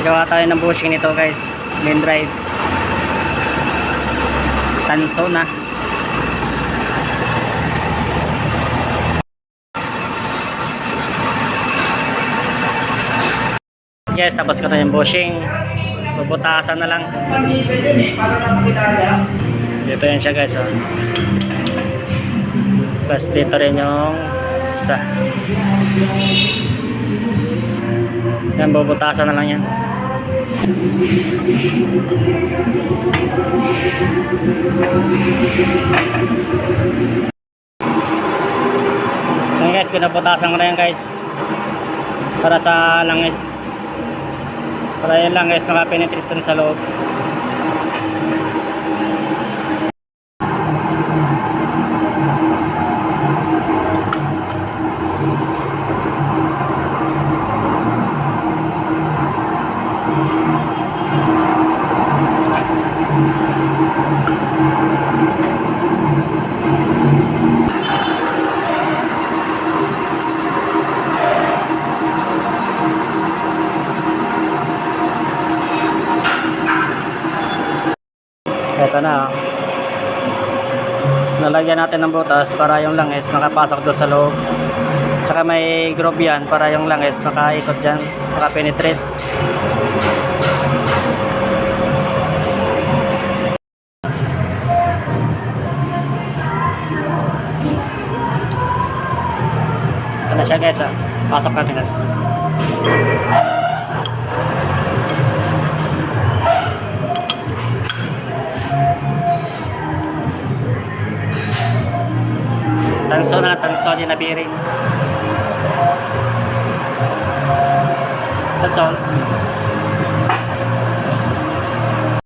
Gawa tayo ng bushing nito guys. Main drive. Tanso na. Yes, tapos ko na yung bushing. Bubutasan na lang. Dito yan siya guys. Oh. Tapos dito rin yung isa. Yan, bubutasan na lang yan. Yan guys, pinabutasan ko na yan guys. Para sa langis. Para yung langis nakapenetrate dun sa loob. Ito na. Nalagyan natin ng butas para yung langis makapasok doon sa loob. Tsaka may groove yan para yung langis makaikot dyan, makapenetrate. Ito na siya guys. Pasok natin guys. Tanso din na bearing. Tanso.